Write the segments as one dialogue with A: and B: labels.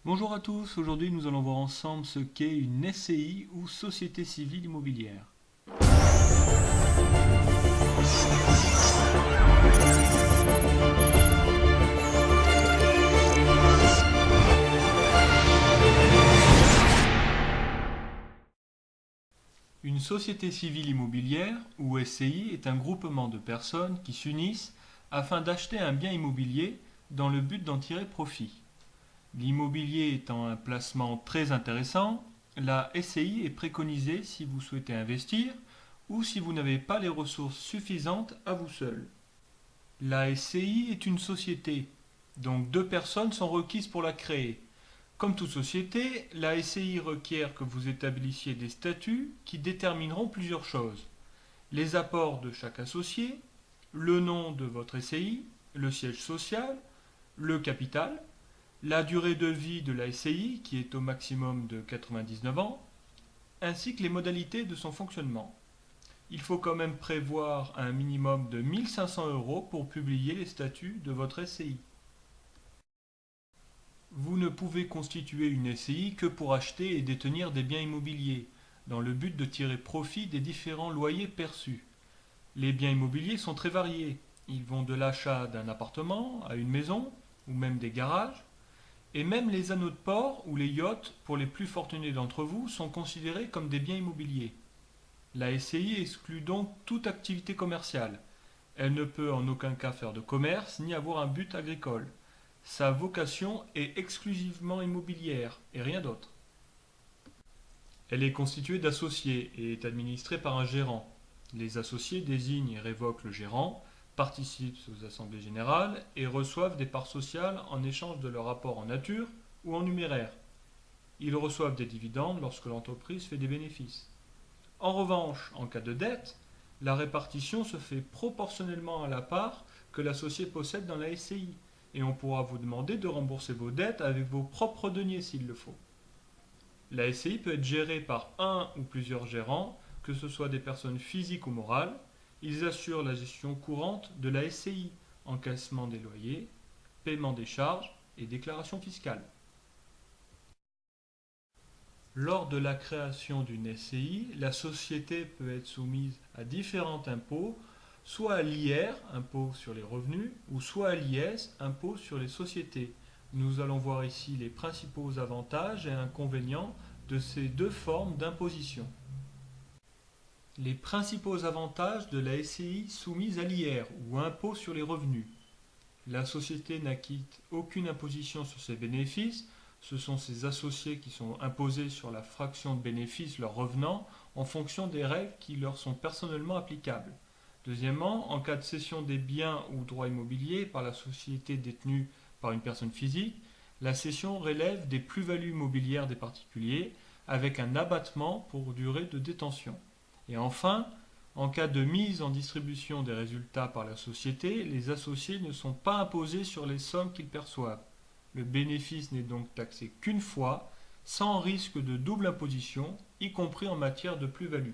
A: Bonjour à tous, aujourd'hui nous allons voir ensemble ce qu'est une SCI ou Société Civile Immobilière. Une société civile immobilière ou SCI est un groupement de personnes qui s'unissent afin d'acheter un bien immobilier dans le but d'en tirer profit. L'immobilier étant un placement très intéressant, la SCI est préconisée si vous souhaitez investir ou si vous n'avez pas les ressources suffisantes à vous seul. La SCI est une société, donc deux personnes sont requises pour la créer. Comme toute société, la SCI requiert que vous établissiez des statuts qui détermineront plusieurs choses. Les apports de chaque associé, le nom de votre SCI, le siège social, le capital, la durée de vie de la SCI qui est au maximum de 99 ans, ainsi que les modalités de son fonctionnement. Il faut quand même prévoir un minimum de 1 500 € pour publier les statuts de votre SCI. Vous ne pouvez constituer une SCI que pour acheter et détenir des biens immobiliers, dans le but de tirer profit des différents loyers perçus. Les biens immobiliers sont très variés. Ils vont de l'achat d'un appartement à une maison, ou même des garages, et même les anneaux de port ou les yachts, pour les plus fortunés d'entre vous, sont considérés comme des biens immobiliers. La SCI exclut donc toute activité commerciale. Elle ne peut en aucun cas faire de commerce ni avoir un but agricole. Sa vocation est exclusivement immobilière et rien d'autre. Elle est constituée d'associés et est administrée par un gérant. Les associés désignent et révoquent le gérant, participent aux assemblées générales et reçoivent des parts sociales en échange de leur apport en nature ou en numéraire. Ils reçoivent des dividendes lorsque l'entreprise fait des bénéfices. En revanche, en cas de dette, la répartition se fait proportionnellement à la part que l'associé possède dans la SCI, et on pourra vous demander de rembourser vos dettes avec vos propres deniers s'il le faut. La SCI peut être gérée par un ou plusieurs gérants, que ce soit des personnes physiques ou morales. Ils assurent la gestion courante de la SCI, encaissement des loyers, paiement des charges et déclaration fiscale. Lors de la création d'une SCI, la société peut être soumise à différents impôts, soit à l'IR, impôt sur les revenus, ou soit à l'IS, impôt sur les sociétés. Nous allons voir ici les principaux avantages et inconvénients de ces deux formes d'imposition. Les principaux avantages de la SCI soumise à l'IR, ou impôt sur les revenus. La société n'acquitte aucune imposition sur ses bénéfices. Ce sont ses associés qui sont imposés sur la fraction de bénéfices leur revenant en fonction des règles qui leur sont personnellement applicables. Deuxièmement, en cas de cession des biens ou droits immobiliers par la société détenue par une personne physique, la cession relève des plus-values immobilières des particuliers avec un abattement pour durée de détention. Et enfin, en cas de mise en distribution des résultats par la société, les associés ne sont pas imposés sur les sommes qu'ils perçoivent. Le bénéfice n'est donc taxé qu'une fois, sans risque de double imposition, y compris en matière de plus-value.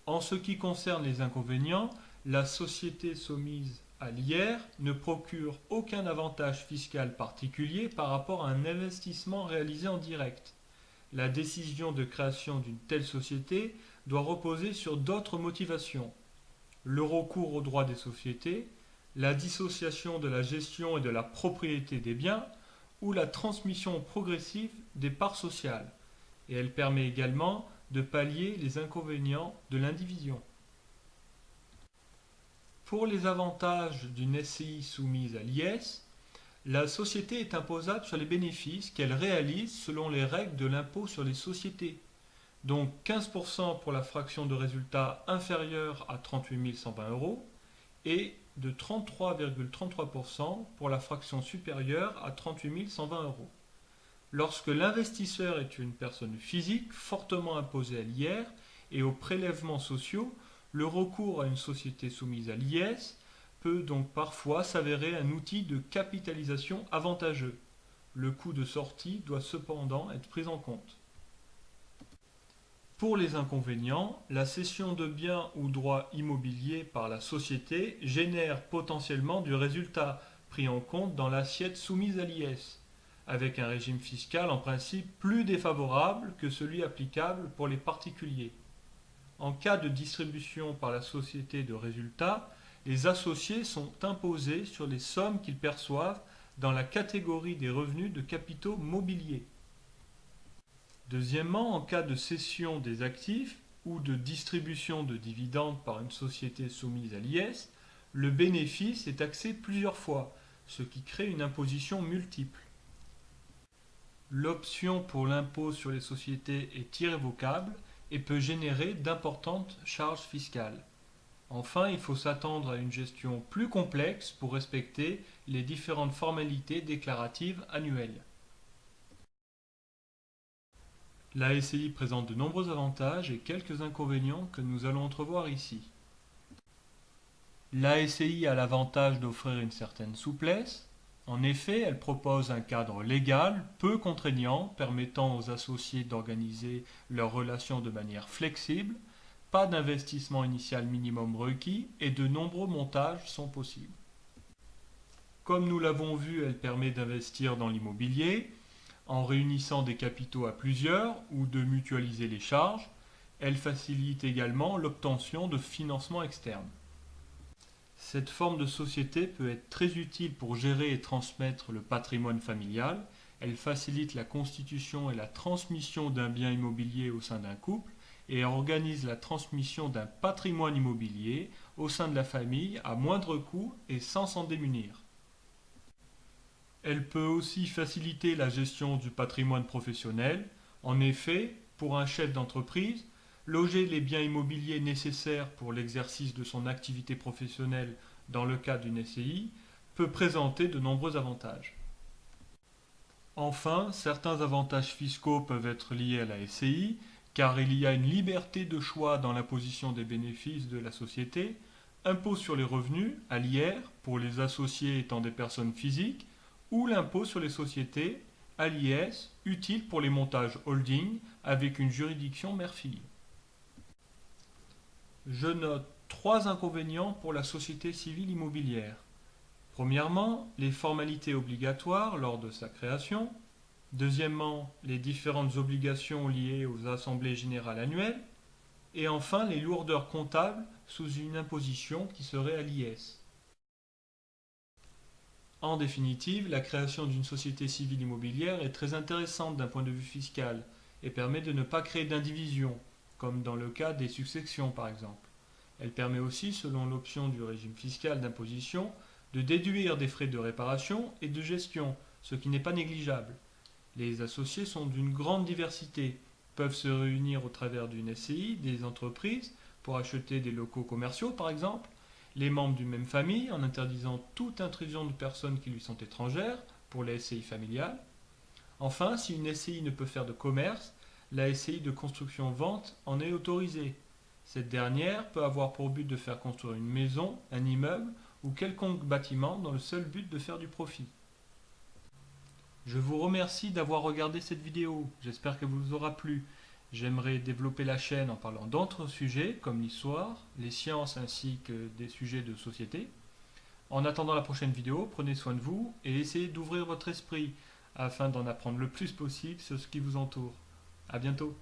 A: En ce qui concerne les inconvénients, la société soumise à l'IR ne procure aucun avantage fiscal particulier par rapport à un investissement réalisé en direct. La décision de création d'une telle société doit reposer sur d'autres motivations. Le recours aux droits des sociétés, la dissociation de la gestion et de la propriété des biens ou la transmission progressive des parts sociales. Et elle permet également de pallier les inconvénients de l'indivision. Pour les avantages d'une SCI soumise à l'IS, la société est imposable sur les bénéfices qu'elle réalise selon les règles de l'impôt sur les sociétés. Donc 15% pour la fraction de résultat inférieure à 38 120 € et de 33,33% pour la fraction supérieure à 38 120 €. Lorsque l'investisseur est une personne physique fortement imposée à l'IR et aux prélèvements sociaux, le recours à une société soumise à l'IS peut donc parfois s'avérer un outil de capitalisation avantageux. Le coût de sortie doit cependant être pris en compte. Pour les inconvénients, la cession de biens ou droits immobiliers par la société génère potentiellement du résultat pris en compte dans l'assiette soumise à l'IS. avec un régime fiscal en principe plus défavorable que celui applicable pour les particuliers. En cas de distribution par la société de résultats, les associés sont imposés sur les sommes qu'ils perçoivent dans la catégorie des revenus de capitaux mobiliers. Deuxièmement, en cas de cession des actifs ou de distribution de dividendes par une société soumise à l'IS, le bénéfice est taxé plusieurs fois, ce qui crée une imposition multiple. L'option pour l'impôt sur les sociétés est irrévocable et peut générer d'importantes charges fiscales. Enfin, il faut s'attendre à une gestion plus complexe pour respecter les différentes formalités déclaratives annuelles. La SCI présente de nombreux avantages et quelques inconvénients que nous allons entrevoir ici. La SCI a l'avantage d'offrir une certaine souplesse. En effet, elle propose un cadre légal peu contraignant permettant aux associés d'organiser leurs relations de manière flexible, pas d'investissement initial minimum requis et de nombreux montages sont possibles. Comme nous l'avons vu, elle permet d'investir dans l'immobilier en réunissant des capitaux à plusieurs ou de mutualiser les charges. Elle facilite également l'obtention de financements externes. Cette forme de société peut être très utile pour gérer et transmettre le patrimoine familial. Elle facilite la constitution et la transmission d'un bien immobilier au sein d'un couple et organise la transmission d'un patrimoine immobilier au sein de la famille à moindre coût et sans s'en démunir. Elle peut aussi faciliter la gestion du patrimoine professionnel. En effet, pour un chef d'entreprise, loger les biens immobiliers nécessaires pour l'exercice de son activité professionnelle dans le cadre d'une SCI peut présenter de nombreux avantages. Enfin, certains avantages fiscaux peuvent être liés à la SCI, car il y a une liberté de choix dans l'imposition des bénéfices de la société, impôt sur les revenus, à l'IR, pour les associés étant des personnes physiques, ou l'impôt sur les sociétés, à l'IS, utile pour les montages holding avec une juridiction mère-fille. Je note 3 inconvénients pour la société civile immobilière. Premièrement, les formalités obligatoires lors de sa création. Deuxièmement, les différentes obligations liées aux assemblées générales annuelles. Et enfin, les lourdeurs comptables sous une imposition qui serait à l'IS. En définitive, la création d'une société civile immobilière est très intéressante d'un point de vue fiscal et permet de ne pas créer d'indivision, comme dans le cas des successions par exemple. Elle permet aussi, selon l'option du régime fiscal d'imposition, de déduire des frais de réparation et de gestion, ce qui n'est pas négligeable. Les associés sont d'une grande diversité, peuvent se réunir au travers d'une SCI, des entreprises, pour acheter des locaux commerciaux par exemple, les membres d'une même famille en interdisant toute intrusion de personnes qui lui sont étrangères pour la SCI familiale. Enfin, si une SCI ne peut faire de commerce, la SCI de construction-vente en est autorisée. Cette dernière peut avoir pour but de faire construire une maison, un immeuble ou quelconque bâtiment dans le seul but de faire du profit. Je vous remercie d'avoir regardé cette vidéo, j'espère qu'elle vous aura plu. J'aimerais développer la chaîne en parlant d'autres sujets comme l'histoire, les sciences ainsi que des sujets de société. En attendant la prochaine vidéo, prenez soin de vous et essayez d'ouvrir votre esprit afin d'en apprendre le plus possible sur ce qui vous entoure. À bientôt.